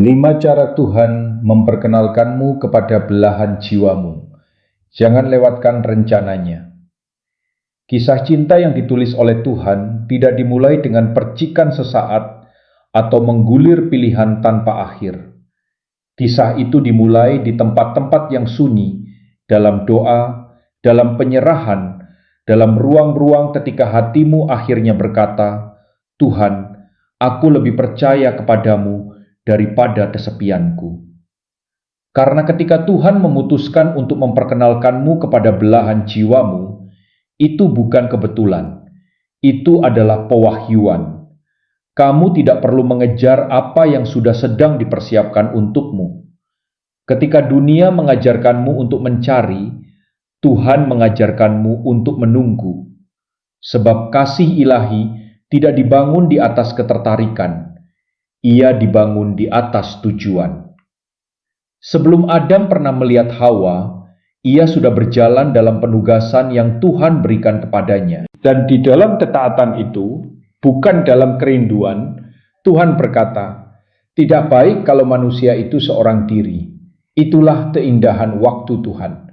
5 cara Tuhan memperkenalkanmu kepada belahan jiwamu. Jangan lewatkan rencananya. Kisah cinta yang ditulis oleh Tuhan tidak dimulai dengan percikan sesaat atau menggulir pilihan tanpa akhir. Kisah itu dimulai di tempat-tempat yang sunyi, dalam doa, dalam penyerahan, dalam ruang-ruang ketika hatimu akhirnya berkata, "Tuhan, aku lebih percaya kepadamu daripada kesepianku." Karena ketika Tuhan memutuskan untuk memperkenalkanmu kepada belahan jiwamu, itu bukan kebetulan, itu adalah pewahyuan. Kamu tidak perlu mengejar apa yang sudah sedang dipersiapkan untukmu. Ketika dunia mengajarkanmu untuk mencari, Tuhan mengajarkanmu untuk menunggu. Sebab kasih ilahi tidak dibangun di atas ketertarikan, ia dibangun di atas tujuan. Sebelum Adam pernah melihat Hawa, ia sudah berjalan dalam penugasan yang Tuhan berikan kepadanya. Dan di dalam ketaatan itu, bukan dalam kerinduan, Tuhan berkata, "Tidak baik kalau manusia itu seorang diri." Itulah keindahan waktu Tuhan.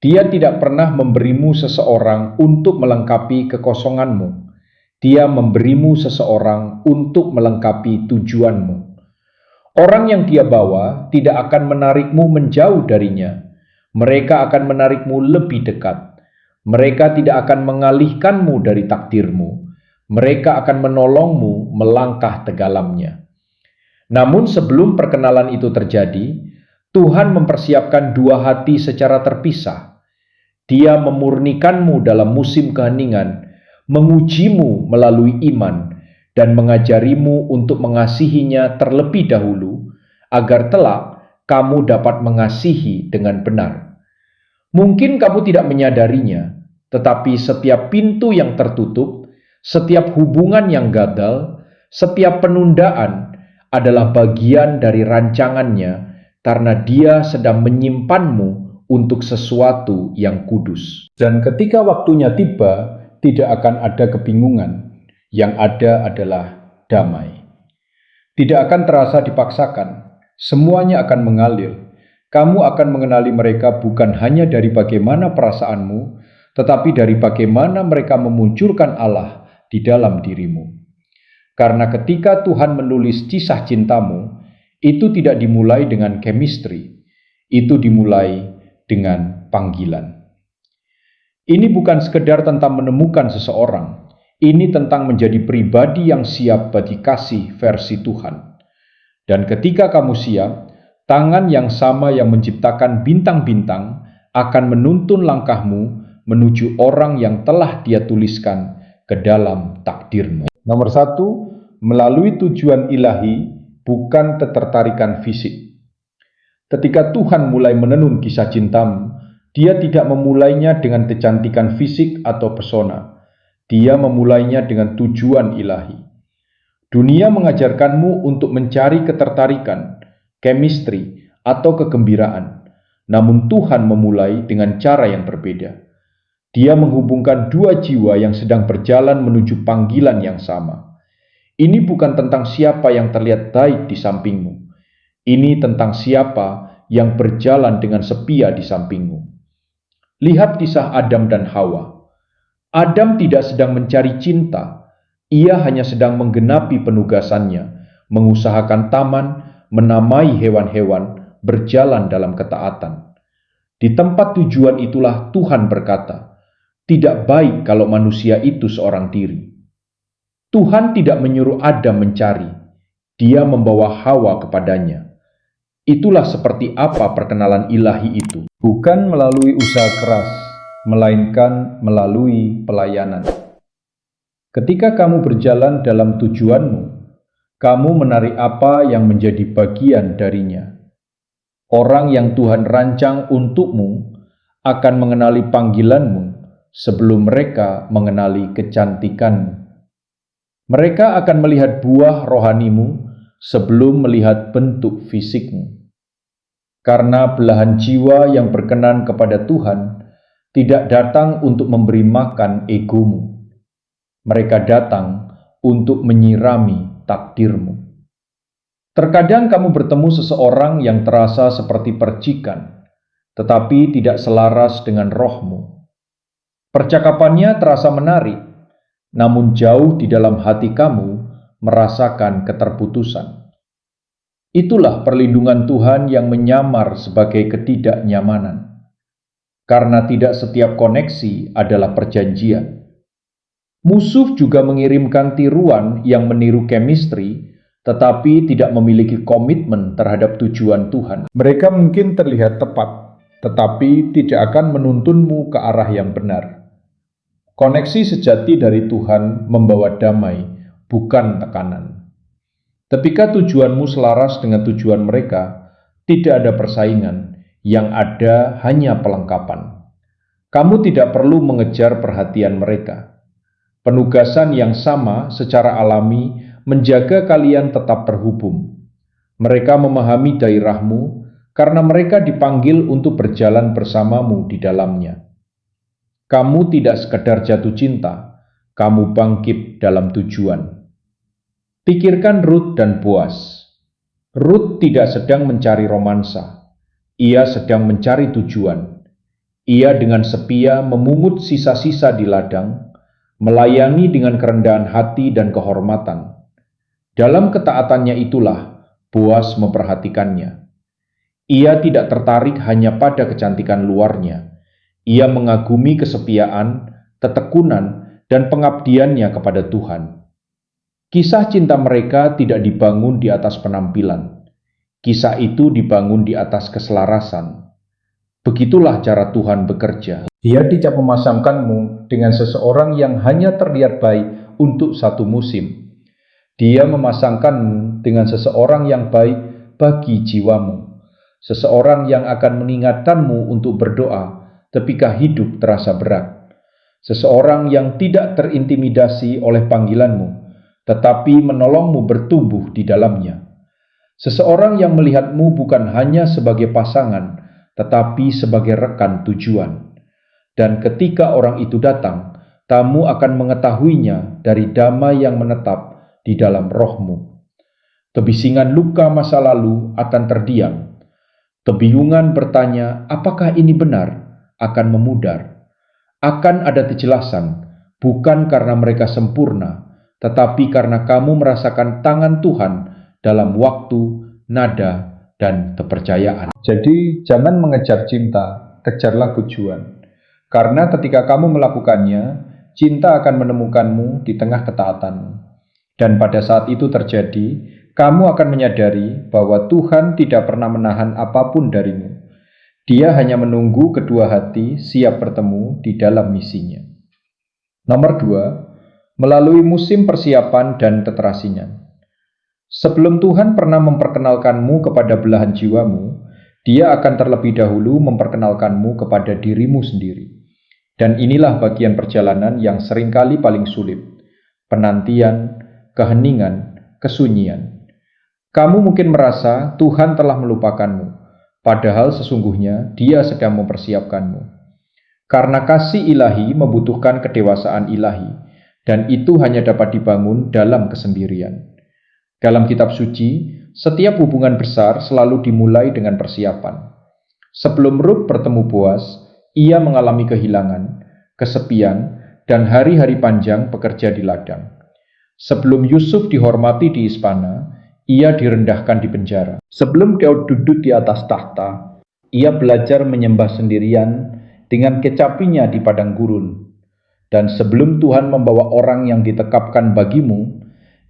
Dia tidak pernah memberimu seseorang untuk melengkapi kekosonganmu. Dia memberimu seseorang untuk melengkapi tujuanmu. Orang yang dia bawa tidak akan menarikmu menjauh darinya. Mereka akan menarikmu lebih dekat. Mereka tidak akan mengalihkanmu dari takdirmu. Mereka akan menolongmu melangkah tegalamnya. Namun sebelum perkenalan itu terjadi, Tuhan mempersiapkan dua hati secara terpisah. Dia memurnikanmu dalam musim keheningan, mengujimu melalui iman, dan mengajarimu untuk mengasihinya terlebih dahulu, agar kelak kamu dapat mengasihi dengan benar. Mungkin kamu tidak menyadarinya, tetapi setiap pintu yang tertutup, setiap hubungan yang gagal, setiap penundaan adalah bagian dari rancangannya, karena dia sedang menyimpanmu untuk sesuatu yang kudus. Dan ketika waktunya tiba, tidak akan ada kebingungan. Yang ada adalah damai. Tidak akan terasa dipaksakan. Semuanya akan mengalir. Kamu akan mengenali mereka bukan hanya dari bagaimana perasaanmu, tetapi dari bagaimana mereka memunculkan Allah di dalam dirimu. Karena ketika Tuhan menulis kisah cintamu, itu tidak dimulai dengan chemistry. Itu dimulai dengan panggilan. Ini bukan sekedar tentang menemukan seseorang. Ini tentang menjadi pribadi yang siap bagi kasih versi Tuhan. Dan ketika kamu siap, tangan yang sama yang menciptakan bintang-bintang akan menuntun langkahmu menuju orang yang telah Dia tuliskan ke dalam takdirmu. Nomor 1, melalui tujuan ilahi, bukan ketertarikan fisik. Ketika Tuhan mulai menenun kisah cintamu, Dia tidak memulainya dengan kecantikan fisik atau pesona. Dia memulainya dengan tujuan ilahi. Dunia mengajarkanmu untuk mencari ketertarikan, chemistry, atau kegembiraan. Namun Tuhan memulai dengan cara yang berbeda. Dia menghubungkan dua jiwa yang sedang berjalan menuju panggilan yang sama. Ini bukan tentang siapa yang terlihat baik di sampingmu. Ini tentang siapa yang berjalan dengan setia di sampingmu. Lihat kisah Adam dan Hawa. Adam tidak sedang mencari cinta. Ia hanya sedang menggenapi penugasannya, mengusahakan taman, menamai hewan-hewan, berjalan dalam ketaatan. Di tempat tujuan itulah Tuhan berkata, "Tidak baik kalau manusia itu seorang diri." Tuhan tidak menyuruh Adam mencari. Dia membawa Hawa kepadanya. Itulah seperti apa perkenalan ilahi itu. Bukan melalui usaha keras, melainkan melalui pelayanan. Ketika kamu berjalan dalam tujuanmu, kamu menarik apa yang menjadi bagian darinya. Orang yang Tuhan rancang untukmu akan mengenali panggilanmu sebelum mereka mengenali kecantikanmu. Mereka akan melihat buah rohanimu sebelum melihat bentuk fisikmu. Karena belahan jiwa yang berkenan kepada Tuhan tidak datang untuk memberi makan egomu. Mereka datang untuk menyirami takdirmu. Terkadang kamu bertemu seseorang yang terasa seperti percikan, tetapi tidak selaras dengan rohmu. Percakapannya terasa menarik, namun jauh di dalam hati kamu merasakan keterputusan. Itulah perlindungan Tuhan yang menyamar sebagai ketidaknyamanan, karena tidak setiap koneksi adalah perjanjian. Musuh juga mengirimkan tiruan yang meniru chemistry, tetapi tidak memiliki komitmen terhadap tujuan Tuhan. Mereka mungkin terlihat tepat, tetapi tidak akan menuntunmu ke arah yang benar. Koneksi sejati dari Tuhan membawa damai, bukan tekanan. Ketika tujuanmu selaras dengan tujuan mereka, tidak ada persaingan, yang ada hanya pelengkapan. Kamu tidak perlu mengejar perhatian mereka. Penugasan yang sama secara alami menjaga kalian tetap terhubung. Mereka memahami daerahmu karena mereka dipanggil untuk berjalan bersamamu di dalamnya. Kamu tidak sekedar jatuh cinta, kamu bangkit dalam tujuan. Pikirkan Rut dan Boaz. Rut tidak sedang mencari romansa, ia sedang mencari tujuan. Ia dengan setia memungut sisa-sisa di ladang, melayani dengan kerendahan hati dan kehormatan. Dalam ketaatannya itulah Boaz memperhatikannya. Ia tidak tertarik hanya pada kecantikan luarnya. Ia mengagumi kesetiaan, ketekunan, dan pengabdiannya kepada Tuhan. Kisah cinta mereka tidak dibangun di atas penampilan. Kisah itu dibangun di atas keselarasan. Begitulah cara Tuhan bekerja. Dia tidak memasangkanmu dengan seseorang yang hanya terlihat baik untuk satu musim. Dia memasangkanmu dengan seseorang yang baik bagi jiwamu. Seseorang yang akan mengingatkanmu untuk berdoa ketika hidup terasa berat. Seseorang yang tidak terintimidasi oleh panggilanmu, tetapi menolongmu bertumbuh di dalamnya. Seseorang yang melihatmu bukan hanya sebagai pasangan, tetapi sebagai rekan tujuan. Dan ketika orang itu datang, kamu akan mengetahuinya dari damai yang menetap di dalam rohmu. Kebisingan luka masa lalu akan terdiam. Kebingungan bertanya, apakah ini benar? Akan memudar. Akan ada kejelasan, bukan karena mereka sempurna, tetapi karena kamu merasakan tangan Tuhan dalam waktu, nada, dan kepercayaan. Jadi jangan mengejar cinta, kejarlah tujuan. Karena ketika kamu melakukannya, cinta akan menemukanmu di tengah ketaatanmu. Dan pada saat itu terjadi, kamu akan menyadari bahwa Tuhan tidak pernah menahan apapun darimu. Dia hanya menunggu kedua hati siap bertemu di dalam misinya. Nomor 2, melalui musim persiapan dan keterasingan. Sebelum Tuhan pernah memperkenalkanmu kepada belahan jiwamu, Dia akan terlebih dahulu memperkenalkanmu kepada dirimu sendiri. Dan inilah bagian perjalanan yang seringkali paling sulit. Penantian, keheningan, kesunyian. Kamu mungkin merasa Tuhan telah melupakanmu, padahal sesungguhnya Dia sedang mempersiapkanmu. Karena kasih ilahi membutuhkan kedewasaan ilahi, dan itu hanya dapat dibangun dalam kesendirian. Dalam kitab suci, setiap hubungan besar selalu dimulai dengan persiapan. Sebelum Rut bertemu Boaz, ia mengalami kehilangan, kesepian, dan hari-hari panjang bekerja di ladang. Sebelum Yusuf dihormati di istana, ia direndahkan di penjara. Sebelum Daud duduk di atas tahta, ia belajar menyembah sendirian dengan kecapinya di padang gurun. Dan sebelum Tuhan membawa orang yang ditekapkan bagimu,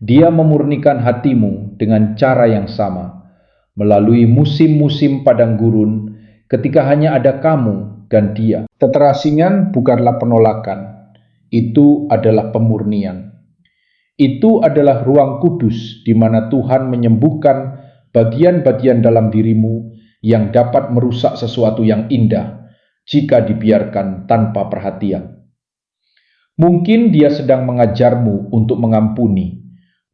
Dia memurnikan hatimu dengan cara yang sama, melalui musim-musim padang gurun, ketika hanya ada kamu dan Dia. Keterasingan bukanlah penolakan, itu adalah pemurnian. Itu adalah ruang kudus di mana Tuhan menyembuhkan bagian-bagian dalam dirimu yang dapat merusak sesuatu yang indah jika dibiarkan tanpa perhatian. Mungkin Dia sedang mengajarmu untuk mengampuni,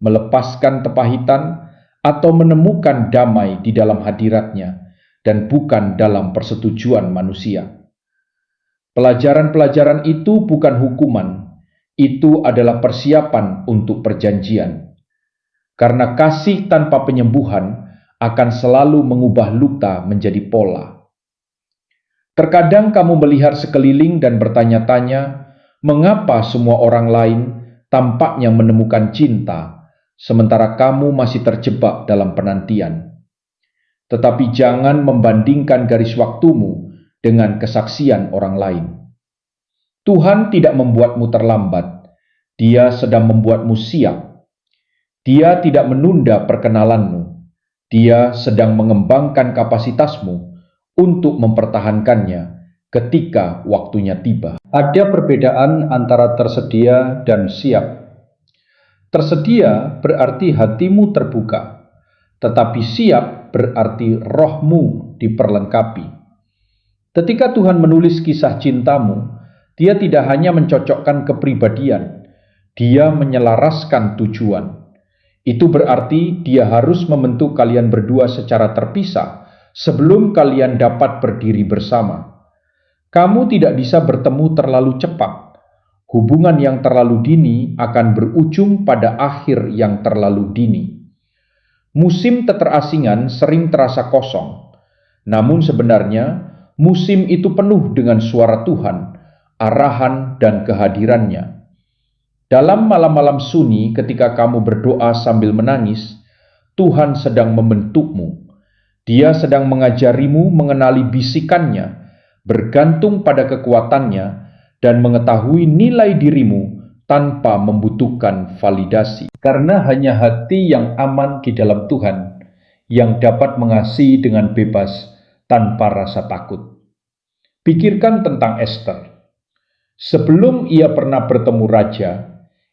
melepaskan kepahitan, atau menemukan damai di dalam hadiratnya dan bukan dalam persetujuan manusia. Pelajaran-pelajaran itu bukan hukuman, itu adalah persiapan untuk perjanjian. karena kasih tanpa penyembuhan akan selalu mengubah luka menjadi pola. Terkadang kamu melihat sekeliling dan bertanya-tanya, mengapa semua orang lain tampaknya menemukan cinta, sementara kamu masih terjebak dalam penantian. Tetapi jangan membandingkan garis waktumu dengan kesaksian orang lain. Tuhan tidak membuatmu terlambat, Dia sedang membuatmu siap. Dia tidak menunda perkenalanmu, Dia sedang mengembangkan kapasitasmu untuk mempertahankannya ketika waktunya tiba. Ada perbedaan antara tersedia dan siap. Tersedia berarti hatimu terbuka, tetapi siap berarti rohmu diperlengkapi. Ketika Tuhan menulis kisah cintamu, Dia tidak hanya mencocokkan kepribadian, Dia menyelaraskan tujuan. Itu berarti Dia harus membentuk kalian berdua secara terpisah sebelum kalian dapat berdiri bersama. Kamu tidak bisa bertemu terlalu cepat. Hubungan yang terlalu dini akan berujung pada akhir yang terlalu dini. Musim keterasingan sering terasa kosong, namun sebenarnya musim itu penuh dengan suara Tuhan, arahan dan kehadirannya. Dalam malam-malam sunyi ketika kamu berdoa sambil menangis, Tuhan sedang membentukmu. Dia sedang mengajarimu mengenali bisikannya, bergantung pada kekuatannya, dan mengetahui nilai dirimu tanpa membutuhkan validasi. Karena hanya hati yang aman di dalam Tuhan yang dapat mengasihi dengan bebas tanpa rasa takut. Pikirkan tentang Esther. Sebelum ia pernah bertemu raja,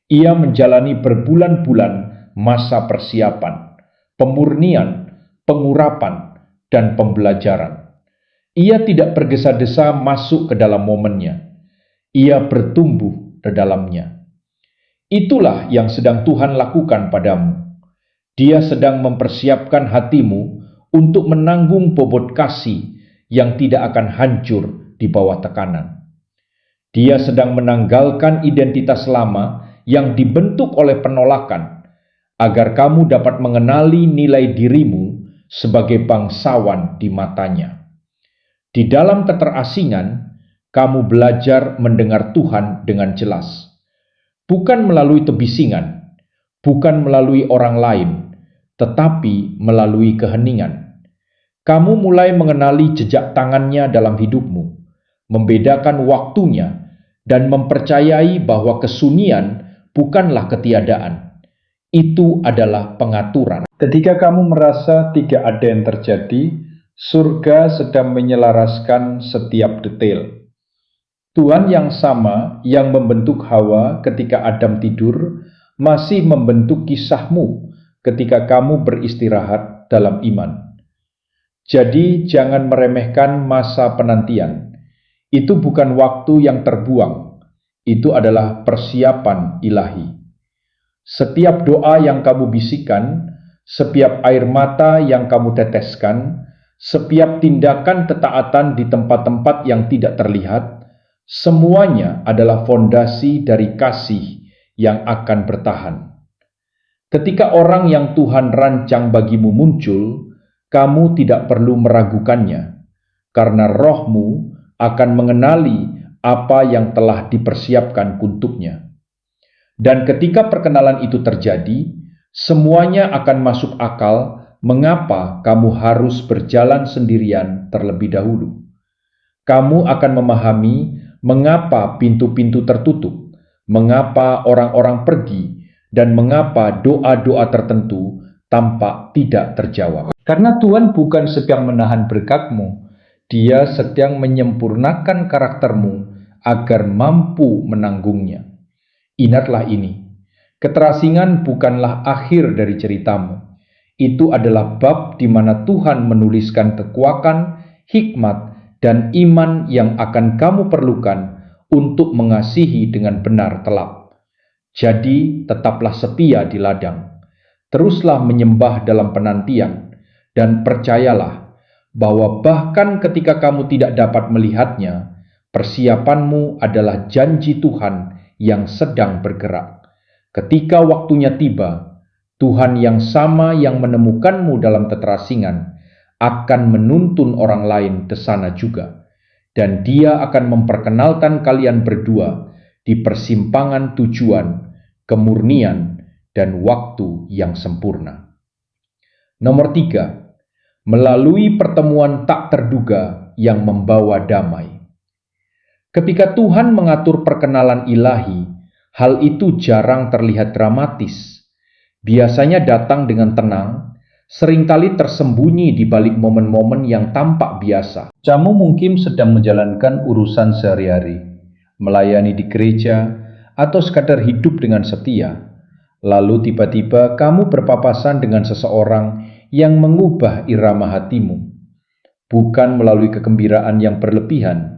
ia menjalani berbulan-bulan masa persiapan, pemurnian, pengurapan, dan pembelajaran. Ia tidak tergesa-gesa masuk ke dalam momennya. Ia bertumbuh di dalamnya. Itulah yang sedang Tuhan lakukan padamu. Dia sedang mempersiapkan hatimu untuk menanggung bobot kasih yang tidak akan hancur di bawah tekanan. Dia sedang menanggalkan identitas lama yang dibentuk oleh penolakan, agar kamu dapat mengenali nilai dirimu sebagai bangsawan di matanya. Di dalam keterasingan, kamu belajar mendengar Tuhan dengan jelas. Bukan melalui tebisingan, bukan melalui orang lain, tetapi melalui keheningan. Kamu mulai mengenali jejak tangannya dalam hidupmu, membedakan waktunya, dan mempercayai bahwa kesunyian bukanlah ketiadaan. Itu adalah pengaturan. Ketika kamu merasa tidak ada yang terjadi, surga sedang menyelaraskan setiap detail. Tuhan yang sama yang membentuk Hawa ketika Adam tidur, masih membentuk kisahmu ketika kamu beristirahat dalam iman. Jadi jangan meremehkan masa penantian. Itu bukan waktu yang terbuang. Itu adalah persiapan ilahi. Setiap doa yang kamu bisikan, setiap air mata yang kamu teteskan, setiap tindakan ketaatan di tempat-tempat yang tidak terlihat, semuanya adalah fondasi dari kasih yang akan bertahan. Ketika orang yang Tuhan rancang bagimu muncul, kamu tidak perlu meragukannya, karena rohmu akan mengenali apa yang telah dipersiapkan untuknya. Dan ketika perkenalan itu terjadi, semuanya akan masuk akal mengapa kamu harus berjalan sendirian terlebih dahulu. Kamu akan memahami mengapa pintu-pintu tertutup, mengapa orang-orang pergi, dan mengapa doa-doa tertentu tampak tidak terjawab. Karena Tuhan bukan sedang menahan berkatmu, Dia sedang menyempurnakan karaktermu agar mampu menanggungnya. Ingatlah ini, keterasingan bukanlah akhir dari ceritamu. Itu adalah bab di mana Tuhan menuliskan kekuatan, hikmat, dan iman yang akan kamu perlukan untuk mengasihi dengan benar telap. Jadi tetaplah setia di ladang. Teruslah menyembah dalam penantian, dan percayalah bahwa bahkan ketika kamu tidak dapat melihatnya, persiapanmu adalah janji Tuhan yang sedang bergerak. Ketika waktunya tiba, Tuhan yang sama yang menemukanmu dalam teterasingan akan menuntun orang lain ke sana juga, dan Dia akan memperkenalkan kalian berdua di persimpangan tujuan, kemurnian, dan waktu yang sempurna. Nomor 3, melalui pertemuan tak terduga yang membawa damai. Ketika Tuhan mengatur perkenalan ilahi, hal itu jarang terlihat dramatis. Biasanya datang dengan tenang, seringkali tersembunyi di balik momen-momen yang tampak biasa. Kamu mungkin sedang menjalankan urusan sehari-hari, melayani di gereja, atau sekadar hidup dengan setia. Lalu tiba-tiba kamu berpapasan dengan seseorang yang mengubah irama hatimu. Bukan melalui kegembiraan yang berlebihan,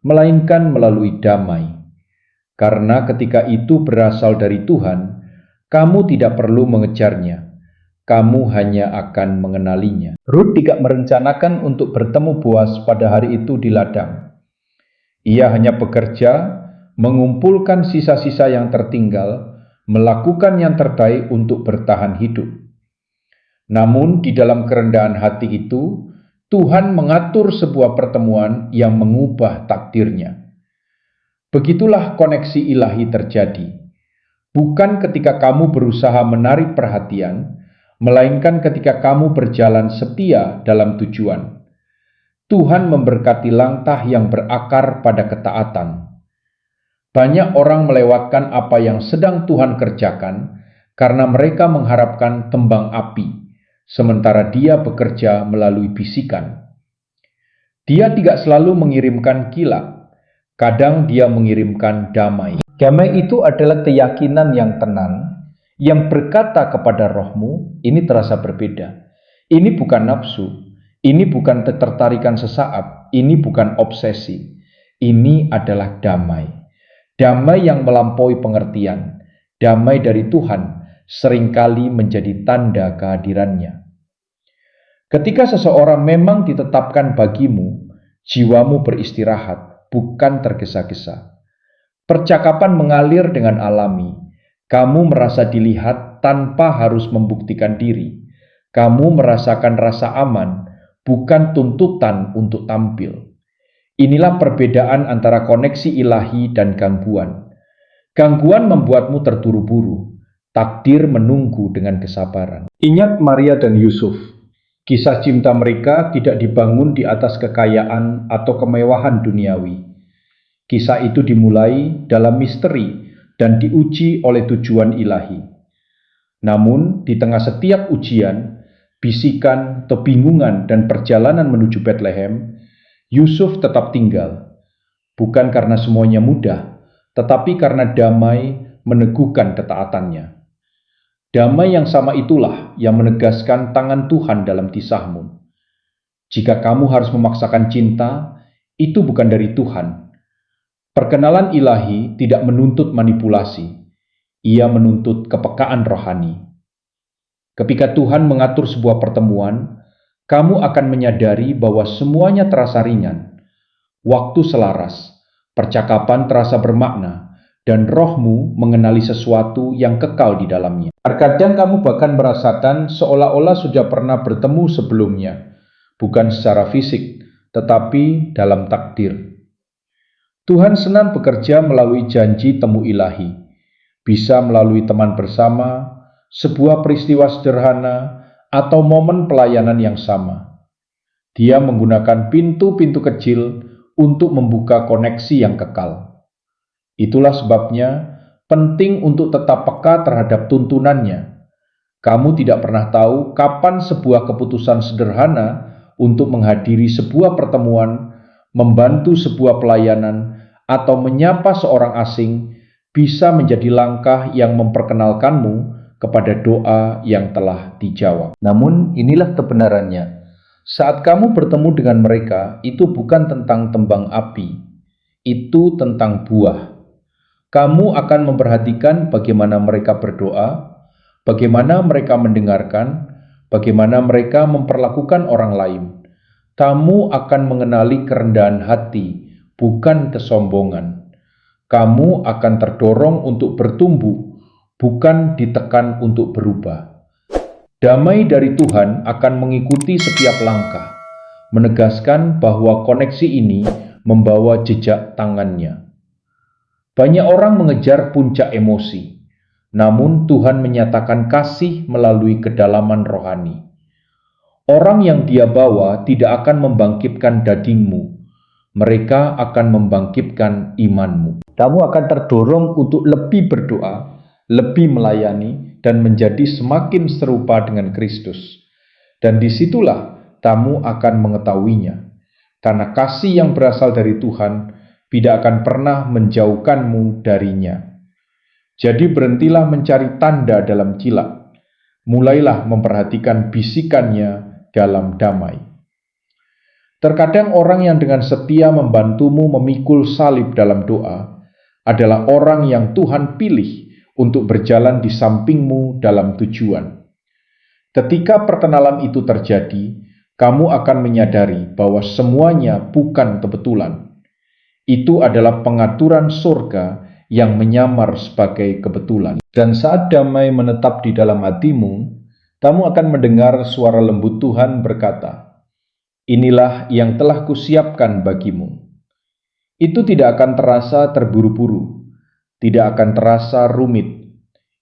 melainkan melalui damai. Karena ketika itu berasal dari Tuhan, kamu tidak perlu mengejarnya. Kamu hanya akan mengenalinya. Rut tidak merencanakan untuk bertemu Boaz pada hari itu di ladang. Ia hanya bekerja, mengumpulkan sisa-sisa yang tertinggal, melakukan yang terbaik untuk bertahan hidup. Namun di dalam kerendahan hati itu, Tuhan mengatur sebuah pertemuan yang mengubah takdirnya. Begitulah koneksi ilahi terjadi. Bukan ketika kamu berusaha menarik perhatian, melainkan ketika kamu berjalan setia dalam tujuan. Tuhan memberkati langkah yang berakar pada ketaatan. Banyak orang melewatkan apa yang sedang Tuhan kerjakan karena mereka mengharapkan tembang api, sementara Dia bekerja melalui bisikan. Dia tidak selalu mengirimkan kilat, kadang Dia mengirimkan damai. Damai itu adalah keyakinan yang tenang, yang berkata kepada rohmu, ini terasa berbeda. Ini bukan nafsu, ini bukan ketertarikan sesaat, ini bukan obsesi. Ini adalah damai. Damai yang melampaui pengertian, damai dari Tuhan, seringkali menjadi tanda kehadirannya. Ketika seseorang memang ditetapkan bagimu, jiwamu beristirahat, bukan tergesa-gesa. Percakapan mengalir dengan alami. Kamu merasa dilihat tanpa harus membuktikan diri. Kamu merasakan rasa aman, bukan tuntutan untuk tampil. Inilah perbedaan antara koneksi ilahi dan gangguan. Gangguan membuatmu terburu-buru. Takdir menunggu dengan kesabaran. Ingat Maria dan Yusuf. Kisah cinta mereka tidak dibangun di atas kekayaan atau kemewahan duniawi. Kisah itu dimulai dalam misteri dan diuji oleh tujuan ilahi. Namun, di tengah setiap ujian, bisikan, kebingungan, dan perjalanan menuju Bethlehem, Yusuf tetap tinggal. Bukan karena semuanya mudah, tetapi karena damai meneguhkan ketaatannya. Damai yang sama itulah yang menegaskan tangan Tuhan dalam kisahmu. Jika kamu harus memaksakan cinta, itu bukan dari Tuhan. Perkenalan ilahi tidak menuntut manipulasi. Ia menuntut kepekaan rohani. Ketika Tuhan mengatur sebuah pertemuan, kamu akan menyadari bahwa semuanya terasa ringan. Waktu selaras, percakapan terasa bermakna, dan rohmu mengenali sesuatu yang kekal di dalamnya. Terkadang kamu bahkan merasakan seolah-olah sudah pernah bertemu sebelumnya, bukan secara fisik, tetapi dalam takdir. Tuhan senang bekerja melalui janji temu ilahi, bisa melalui teman bersama, sebuah peristiwa sederhana, atau momen pelayanan yang sama. Dia menggunakan pintu-pintu kecil untuk membuka koneksi yang kekal. Itulah sebabnya penting untuk tetap peka terhadap tuntunannya. Kamu tidak pernah tahu kapan sebuah keputusan sederhana untuk menghadiri sebuah pertemuan, membantu sebuah pelayanan, atau menyapa seorang asing bisa menjadi langkah yang memperkenalkanmu kepada doa yang telah dijawab. Namun inilah kebenarannya. Saat kamu bertemu dengan mereka, itu bukan tentang tembang api, itu tentang buah. Kamu akan memperhatikan bagaimana mereka berdoa, bagaimana mereka mendengarkan, bagaimana mereka memperlakukan orang lain. Kamu akan mengenali kerendahan hati, bukan kesombongan. Kamu akan terdorong untuk bertumbuh, bukan ditekan untuk berubah. Damai dari Tuhan akan mengikuti setiap langkah, menegaskan bahwa koneksi ini membawa jejak tangannya. Banyak orang mengejar puncak emosi, namun Tuhan menyatakan kasih melalui kedalaman rohani. Orang yang Dia bawa tidak akan membangkitkan dagingmu, mereka akan membangkitkan imanmu. Kamu akan terdorong untuk lebih berdoa, lebih melayani, dan menjadi semakin serupa dengan Kristus. Dan disitulah kamu akan mengetahuinya, karena kasih yang berasal dari Tuhan tidak akan pernah menjauhkanmu darinya. Jadi berhentilah mencari tanda dalam kilap, mulailah memperhatikan bisikannya dalam damai. Terkadang orang yang dengan setia membantumu memikul salib dalam doa adalah orang yang Tuhan pilih untuk berjalan di sampingmu dalam tujuan. Ketika perkenalan itu terjadi, kamu akan menyadari bahwa semuanya bukan kebetulan. Itu adalah pengaturan surga yang menyamar sebagai kebetulan. Dan saat damai menetap di dalam hatimu, kamu akan mendengar suara lembut Tuhan berkata, "Inilah yang telah kusiapkan bagimu." Itu tidak akan terasa terburu-buru, tidak akan terasa rumit.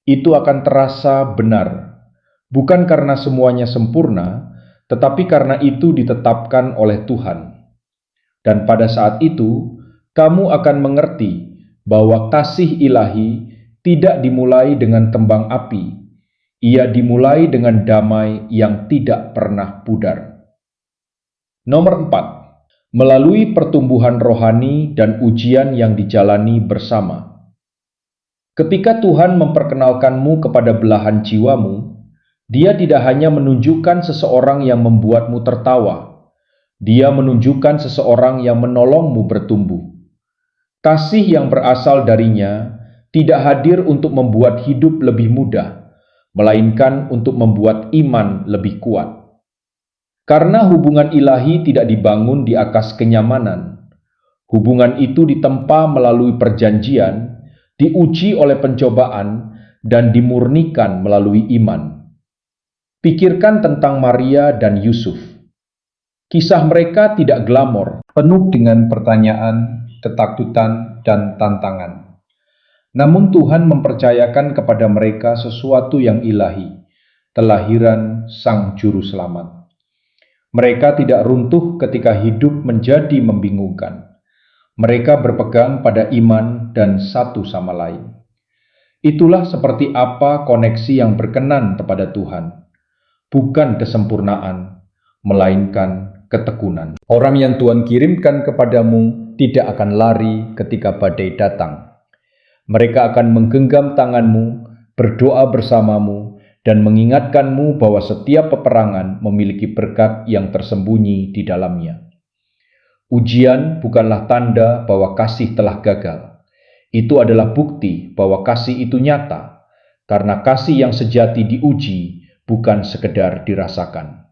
Itu akan terasa benar, bukan karena semuanya sempurna, tetapi karena itu ditetapkan oleh Tuhan. Dan pada saat itu, kamu akan mengerti bahwa kasih ilahi tidak dimulai dengan kembang api, ia dimulai dengan damai yang tidak pernah pudar. Nomor 4. Melalui pertumbuhan rohani dan ujian yang dijalani bersama. Ketika Tuhan memperkenalkanmu kepada belahan jiwamu, Dia tidak hanya menunjukkan seseorang yang membuatmu tertawa, Dia menunjukkan seseorang yang menolongmu bertumbuh. Kasih yang berasal darinya tidak hadir untuk membuat hidup lebih mudah, melainkan untuk membuat iman lebih kuat. Karena hubungan ilahi tidak dibangun di atas kenyamanan, hubungan itu ditempa melalui perjanjian, diuji oleh pencobaan, dan dimurnikan melalui iman. Pikirkan tentang Maria dan Yusuf. Kisah mereka tidak glamor, penuh dengan pertanyaan, ketakutan, dan tantangan. Namun Tuhan mempercayakan kepada mereka sesuatu yang ilahi, kelahiran Sang Juru Selamat. Mereka tidak runtuh ketika hidup menjadi membingungkan. Mereka berpegang pada iman dan satu sama lain. Itulah seperti apa koneksi yang berkenan kepada Tuhan. Bukan kesempurnaan, melainkan ketekunan. Orang yang Tuhan kirimkan kepadamu tidak akan lari ketika badai datang. Mereka akan menggenggam tanganmu, berdoa bersamamu, dan mengingatkanmu bahwa setiap peperangan memiliki berkat yang tersembunyi di dalamnya. Ujian bukanlah tanda bahwa kasih telah gagal. Itu adalah bukti bahwa kasih itu nyata, karena kasih yang sejati diuji, bukan sekedar dirasakan.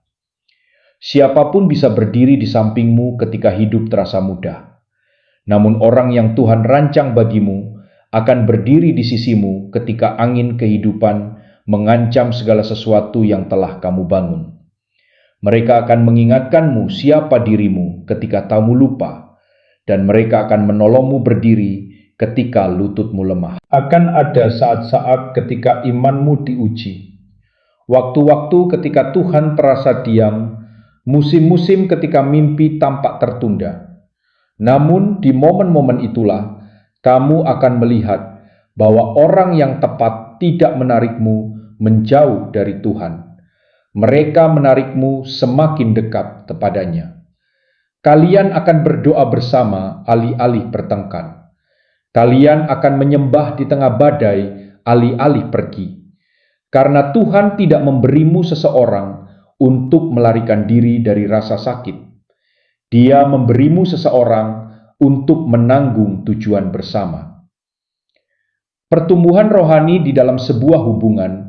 Siapapun bisa berdiri di sampingmu ketika hidup terasa mudah. Namun orang yang Tuhan rancang bagimu akan berdiri di sisimu ketika angin kehidupan mengancam segala sesuatu yang telah kamu bangun. Mereka akan mengingatkanmu siapa dirimu ketika kamu lupa, dan mereka akan menolongmu berdiri ketika lututmu lemah. Akan ada saat-saat ketika imanmu diuji. Waktu-waktu ketika Tuhan terasa diam, musim-musim ketika mimpi tampak tertunda. Namun di momen-momen itulah, kamu akan melihat bahwa orang yang tepat tidak menarikmu menjauh dari Tuhan. Mereka menarikmu semakin dekat kepadanya. Kalian akan berdoa bersama alih-alih bertengkar. Kalian akan menyembah di tengah badai alih-alih pergi. Karena Tuhan tidak memberimu seseorang untuk melarikan diri dari rasa sakit. Dia memberimu seseorang untuk menanggung tujuan bersama. Pertumbuhan rohani di dalam sebuah hubungan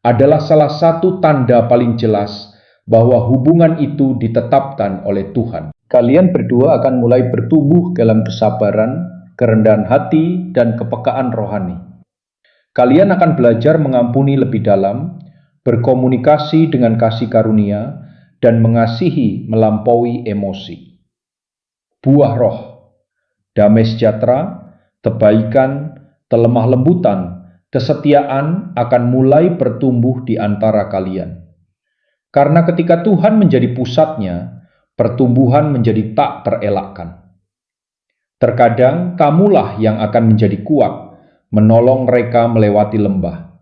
adalah salah satu tanda paling jelas bahwa hubungan itu ditetapkan oleh Tuhan. Kalian berdua akan mulai bertumbuh dalam kesabaran, kerendahan hati, dan kepekaan rohani. Kalian akan belajar mengampuni lebih dalam, berkomunikasi dengan kasih karunia, dan mengasihi melampaui emosi. Buah roh, damai sejahtera, kebaikan, kelemah lembutan, kesetiaan akan mulai bertumbuh di antara kalian. Karena ketika Tuhan menjadi pusatnya, pertumbuhan menjadi tak terelakkan. Terkadang kamulah yang akan menjadi kuat, menolong mereka melewati lembah.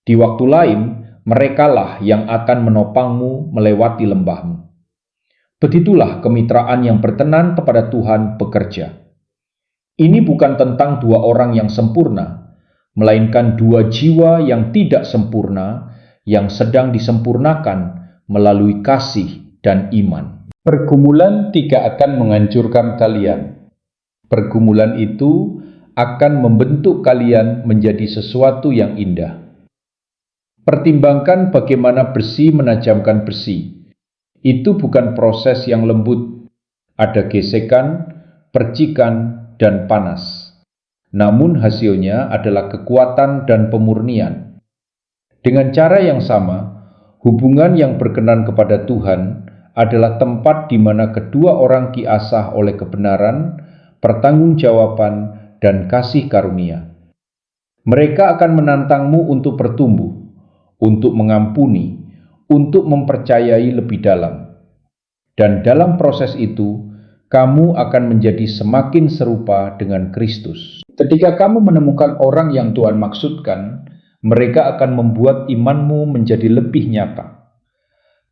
Di waktu lain, merekalah yang akan menopangmu melewati lembahmu. Begitulah kemitraan yang berkenan kepada Tuhan bekerja. Ini bukan tentang dua orang yang sempurna, melainkan dua jiwa yang tidak sempurna, yang sedang disempurnakan melalui kasih dan iman. Pergumulan tidak akan menghancurkan kalian. Pergumulan itu akan membentuk kalian menjadi sesuatu yang indah. Pertimbangkan bagaimana besi menajamkan besi. Itu bukan proses yang lembut. Ada gesekan, percikan, dan panas. Namun hasilnya adalah kekuatan dan pemurnian. Dengan cara yang sama, hubungan yang berkenan kepada Tuhan adalah tempat di mana kedua orang diasah oleh kebenaran, pertanggungjawaban, dan kasih karunia. Mereka akan menantangmu untuk bertumbuh, untuk mengampuni, untuk mempercayai lebih dalam. Dan dalam proses itu, kamu akan menjadi semakin serupa dengan Kristus. Ketika kamu menemukan orang yang Tuhan maksudkan, mereka akan membuat imanmu menjadi lebih nyata.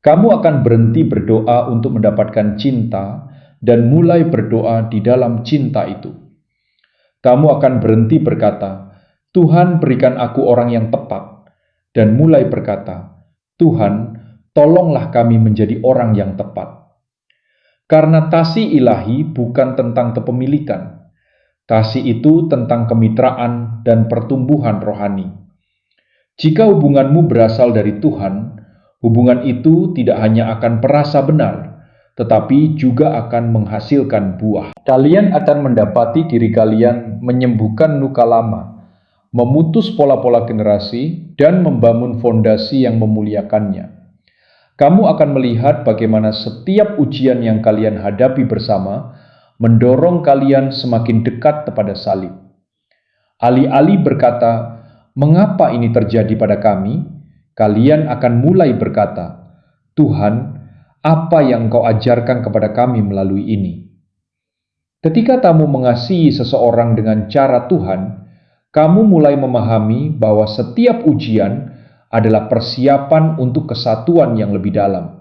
Kamu akan berhenti berdoa untuk mendapatkan cinta dan mulai berdoa di dalam cinta itu. Kamu akan berhenti berkata, "Tuhan, berikan aku orang yang tepat," dan mulai berkata, "Tuhan, tolonglah kami menjadi orang yang tepat." Karena kasih ilahi bukan tentang kepemilikan. Kasih itu tentang kemitraan dan pertumbuhan rohani. Jika hubunganmu berasal dari Tuhan, hubungan itu tidak hanya akan perasa benar, tetapi juga akan menghasilkan buah. Kalian akan mendapati diri kalian menyembuhkan luka lama, memutus pola-pola generasi, dan membangun fondasi yang memuliakannya. Kamu akan melihat bagaimana setiap ujian yang kalian hadapi bersama mendorong kalian semakin dekat kepada salib. Alih-alih berkata, "Mengapa ini terjadi pada kami?" Kalian akan mulai berkata, "Tuhan, apa yang Kau ajarkan kepada kami melalui ini?" Ketika kamu mengasihi seseorang dengan cara Tuhan, kamu mulai memahami bahwa setiap ujian adalah persiapan untuk kesatuan yang lebih dalam.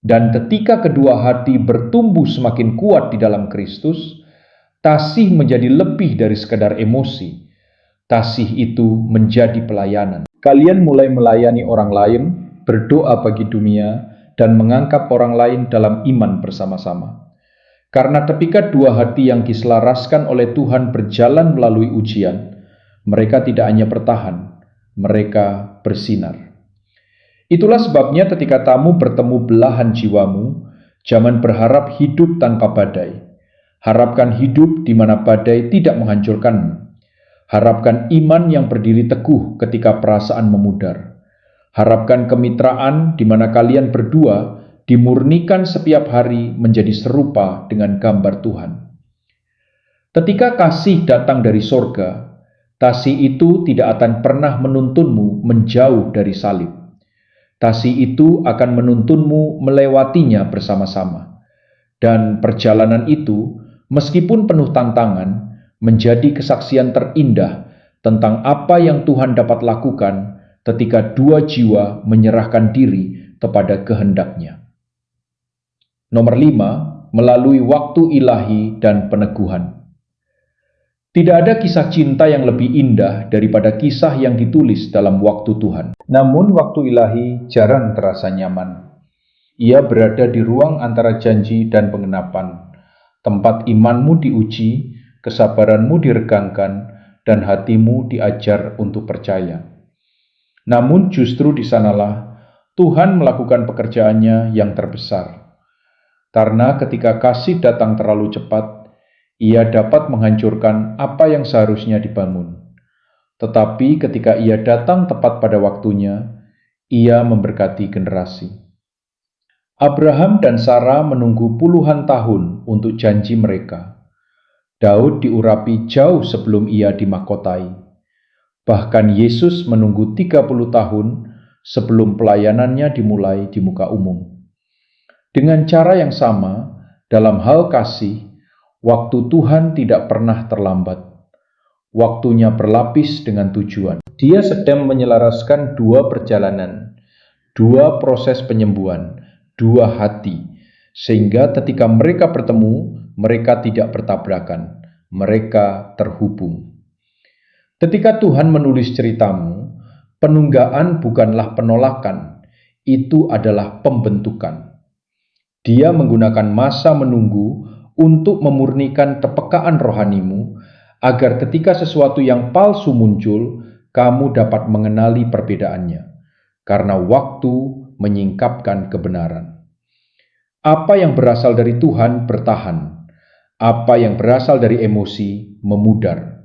Dan ketika kedua hati bertumbuh semakin kuat di dalam Kristus, kasih menjadi lebih dari sekadar emosi. Kasih itu menjadi pelayanan. Kalian mulai melayani orang lain, berdoa bagi dunia, dan mengangkat orang lain dalam iman bersama-sama. Karena ketika dua hati yang diselaraskan oleh Tuhan berjalan melalui ujian, mereka tidak hanya bertahan, mereka bersinar. Itulah sebabnya ketika kamu bertemu belahan jiwamu, jangan berharap hidup tanpa badai. Harapkan hidup di mana badai tidak menghancurkanmu. Harapkan iman yang berdiri teguh ketika perasaan memudar. Harapkan kemitraan di mana kalian berdua dimurnikan setiap hari menjadi serupa dengan gambar Tuhan. Ketika kasih datang dari sorga, kasih itu tidak akan pernah menuntunmu menjauh dari salib. Kasih itu akan menuntunmu melewatinya bersama-sama. Dan perjalanan itu, meskipun penuh tantangan, menjadi kesaksian terindah tentang apa yang Tuhan dapat lakukan ketika dua jiwa menyerahkan diri kepada kehendak-Nya. Nomor 5, melalui waktu ilahi dan peneguhan. Tidak ada kisah cinta yang lebih indah daripada kisah yang ditulis dalam waktu Tuhan. Namun waktu ilahi jarang terasa nyaman. Ia berada di ruang antara janji dan pengenapan, tempat imanmu diuji, kesabaranmu diregangkan, dan hatimu diajar untuk percaya. Namun justru di sanalah Tuhan melakukan pekerjaannya yang terbesar. Karena ketika kasih datang terlalu cepat, Ia dapat menghancurkan apa yang seharusnya dibangun. Tetapi ketika Ia datang tepat pada waktunya, Ia memberkati generasi. Abraham dan Sarah menunggu puluhan tahun untuk janji mereka. Daud diurapi jauh sebelum ia dimahkotai. Bahkan Yesus menunggu 30 tahun sebelum pelayanannya dimulai di muka umum. Dengan cara yang sama, dalam hal kasih, waktu Tuhan tidak pernah terlambat. Waktunya berlapis dengan tujuan. Dia sedang menyelaraskan dua perjalanan, dua proses penyembuhan, dua hati, sehingga ketika mereka bertemu, mereka tidak bertabrakan, mereka terhubung. Ketika Tuhan menulis ceritamu, penunggaan bukanlah penolakan, itu adalah pembentukan. Dia menggunakan masa menunggu untuk memurnikan kepekaan rohanimu, agar ketika sesuatu yang palsu muncul, kamu dapat mengenali perbedaannya, karena waktu menyingkapkan kebenaran. Apa yang berasal dari Tuhan bertahan, apa yang berasal dari emosi memudar.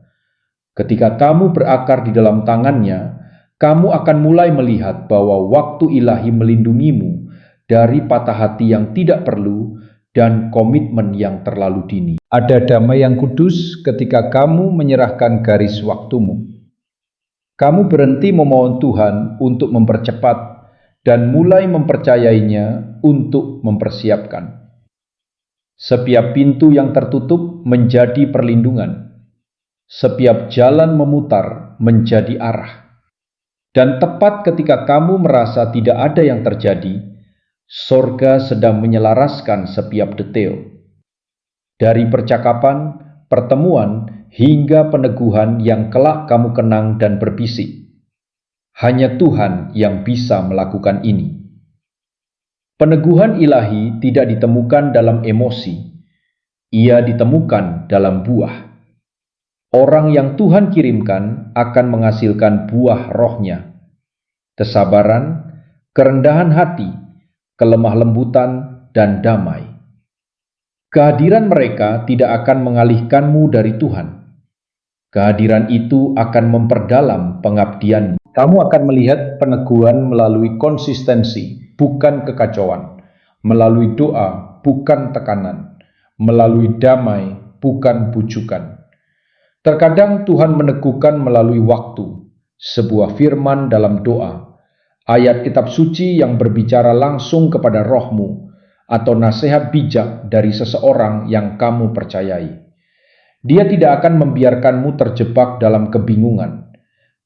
Ketika kamu berakar di dalam tangannya, kamu akan mulai melihat bahwa waktu ilahi melindungimu dari patah hati yang tidak perlu dan komitmen yang terlalu dini. Ada damai yang kudus ketika kamu menyerahkan garis waktumu. Kamu berhenti memohon Tuhan untuk mempercepat dan mulai mempercayainya untuk mempersiapkan. Setiap pintu yang tertutup menjadi perlindungan. Setiap jalan memutar menjadi arah. Dan tepat ketika kamu merasa tidak ada yang terjadi, sorga sedang menyelaraskan setiap detail. Dari percakapan, pertemuan, hingga peneguhan yang kelak kamu kenang dan berbisik. Hanya Tuhan yang bisa melakukan ini. Peneguhan ilahi tidak ditemukan dalam emosi, ia ditemukan dalam buah. Orang yang Tuhan kirimkan akan menghasilkan buah rohnya. Kesabaran, kerendahan hati, kelemah lembutan, dan damai. Kehadiran mereka tidak akan mengalihkanmu dari Tuhan. Kehadiran itu akan memperdalam pengabdianmu. Kamu akan melihat peneguhan melalui konsistensi, bukan kekacauan. Melalui doa, bukan tekanan. Melalui damai, bukan bujukan. Terkadang Tuhan meneguhkan melalui waktu, sebuah firman dalam doa, ayat kitab suci yang berbicara langsung kepada rohmu, atau nasihat bijak dari seseorang yang kamu percayai. Dia tidak akan membiarkanmu terjebak dalam kebingungan.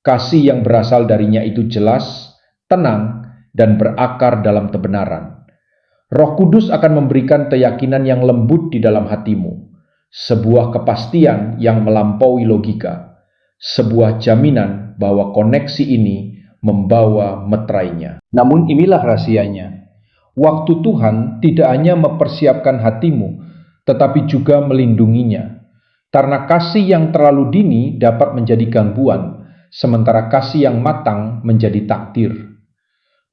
Kasih yang berasal darinya itu jelas, tenang, dan berakar dalam kebenaran. Roh Kudus akan memberikan keyakinan yang lembut di dalam hatimu. Sebuah kepastian yang melampaui logika, sebuah jaminan bahwa koneksi ini membawa meterainya. Namun inilah rahasianya. Waktu Tuhan tidak hanya mempersiapkan hatimu, tetapi juga melindunginya. Karena kasih yang terlalu dini dapat menjadi gangguan, sementara kasih yang matang menjadi takdir.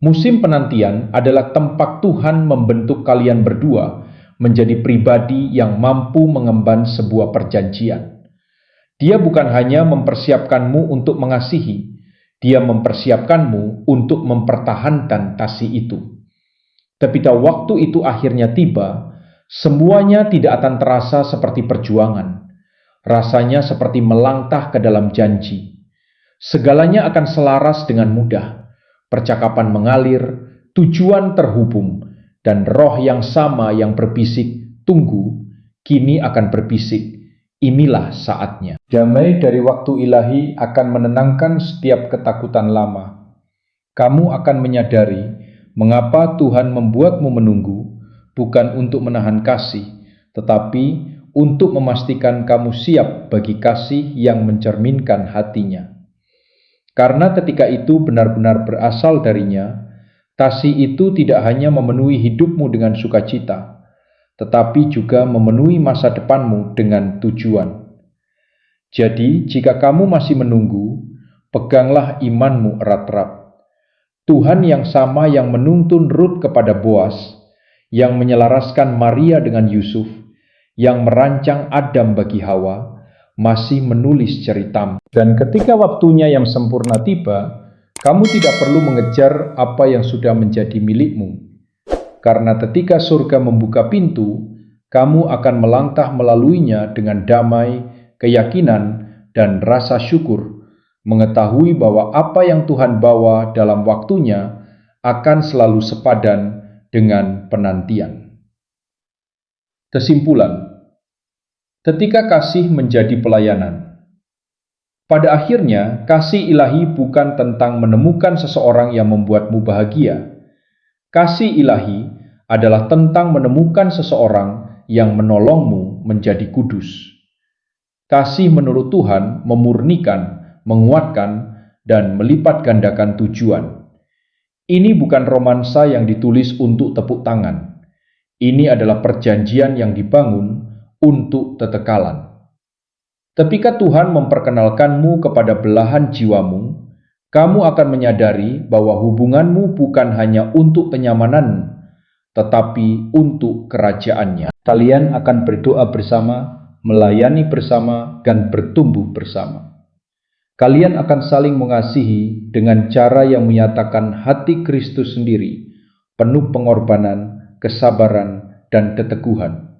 Musim penantian adalah tempat Tuhan membentuk kalian berdua menjadi pribadi yang mampu mengemban sebuah perjanjian. Dia bukan hanya mempersiapkanmu untuk mengasihi, dia mempersiapkanmu untuk mempertahankan kasih itu. Ketika waktu itu akhirnya tiba, semuanya tidak akan terasa seperti perjuangan. Rasanya seperti melangkah ke dalam janji. Segalanya akan selaras dengan mudah. Percakapan mengalir, tujuan terhubung, dan roh yang sama yang berbisik, tunggu, kini akan berbisik, inilah saatnya. Damai dari waktu ilahi akan menenangkan setiap ketakutan lama. Kamu akan menyadari mengapa Tuhan membuatmu menunggu, bukan untuk menahan kasih, tetapi untuk memastikan kamu siap bagi kasih yang mencerminkan hatinya. Karena ketika itu benar-benar berasal darinya, kasih itu tidak hanya memenuhi hidupmu dengan sukacita, tetapi juga memenuhi masa depanmu dengan tujuan. Jadi, jika kamu masih menunggu, peganglah imanmu erat-erat. Tuhan yang sama yang menuntun Rut kepada Boas, yang menyelaraskan Maria dengan Yusuf, yang merancang Adam bagi Hawa, masih menulis ceritamu. Dan ketika waktunya yang sempurna tiba, Kamu tidak perlu mengejar apa yang sudah menjadi milikmu, karena ketika surga membuka pintu, kamu akan melangkah melaluinya dengan damai, keyakinan, dan rasa syukur, mengetahui bahwa apa yang Tuhan bawa dalam waktunya akan selalu sepadan dengan penantian. Kesimpulan, ketika kasih menjadi pelayanan, pada akhirnya kasih ilahi bukan tentang menemukan seseorang yang membuatmu bahagia. Kasih ilahi adalah tentang menemukan seseorang yang menolongmu menjadi kudus. Kasih menurut Tuhan memurnikan, menguatkan, dan melipat gandakan tujuan. Ini bukan romansa yang ditulis untuk tepuk tangan. Ini adalah perjanjian yang dibangun untuk kekekalan. Ketika Tuhan memperkenalkanmu kepada belahan jiwamu, kamu akan menyadari bahwa hubunganmu bukan hanya untuk kenyamanan, tetapi untuk kerajaannya. Kalian akan berdoa bersama, melayani bersama, dan bertumbuh bersama. Kalian akan saling mengasihi dengan cara yang menyatakan hati Kristus sendiri, penuh pengorbanan, kesabaran, dan keteguhan.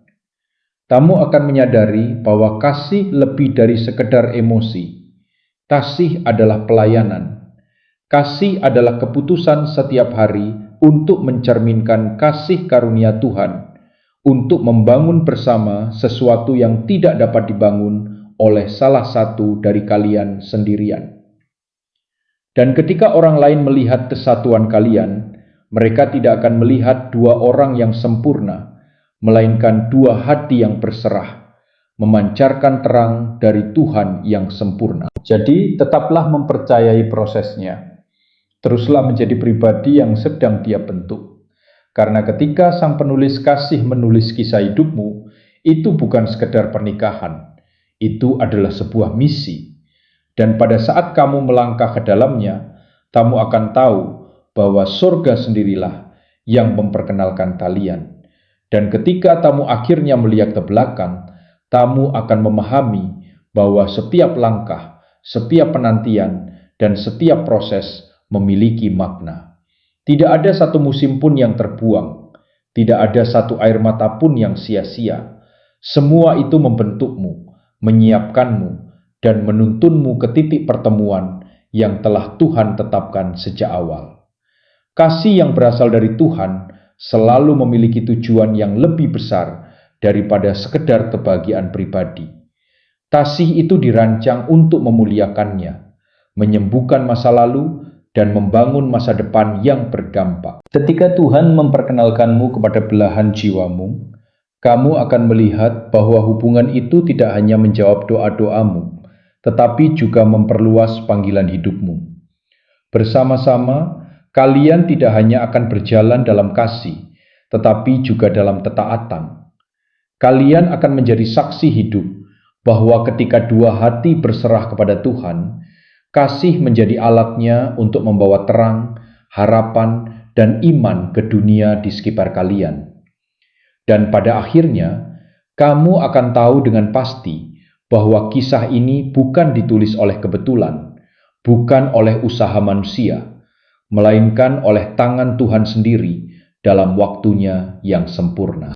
Kamu akan menyadari bahwa kasih lebih dari sekedar emosi. Kasih adalah pelayanan. Kasih adalah keputusan setiap hari untuk mencerminkan kasih karunia Tuhan, untuk membangun bersama sesuatu yang tidak dapat dibangun oleh salah satu dari kalian sendirian. Dan ketika orang lain melihat kesatuan kalian, mereka tidak akan melihat dua orang yang sempurna, melainkan dua hati yang berserah, memancarkan terang dari Tuhan yang sempurna. Jadi, tetaplah mempercayai prosesnya. Teruslah menjadi pribadi yang sedang Dia bentuk. Karena ketika sang penulis kasih menulis kisah hidupmu, itu bukan sekedar pernikahan. Itu adalah sebuah misi. Dan pada saat kamu melangkah ke dalamnya, kamu akan tahu bahwa surga sendirilah yang memperkenalkan kalian. Dan ketika kamu akhirnya melihat ke belakang, kamu akan memahami bahwa setiap langkah, setiap penantian, dan setiap proses memiliki makna. Tidak ada satu musim pun yang terbuang, tidak ada satu air mata pun yang sia-sia. Semua itu membentukmu, menyiapkanmu, dan menuntunmu ke titik pertemuan yang telah Tuhan tetapkan sejak awal. Kasih yang berasal dari Tuhan selalu memiliki tujuan yang lebih besar daripada sekedar kebahagiaan pribadi. Kasih itu dirancang untuk memuliakannya, menyembuhkan masa lalu, dan membangun masa depan yang berdampak. Ketika Tuhan memperkenalkanmu kepada belahan jiwamu, kamu akan melihat bahwa hubungan itu tidak hanya menjawab doa-doamu, tetapi juga memperluas panggilan hidupmu. Bersama-sama, kalian tidak hanya akan berjalan dalam kasih, tetapi juga dalam ketaatan. Kalian akan menjadi saksi hidup bahwa ketika dua hati berserah kepada Tuhan, kasih menjadi alatnya untuk membawa terang, harapan, dan iman ke dunia di sekitar kalian. Dan pada akhirnya, kamu akan tahu dengan pasti bahwa kisah ini bukan ditulis oleh kebetulan, bukan oleh usaha manusia, melainkan oleh tangan Tuhan sendiri dalam waktunya yang sempurna.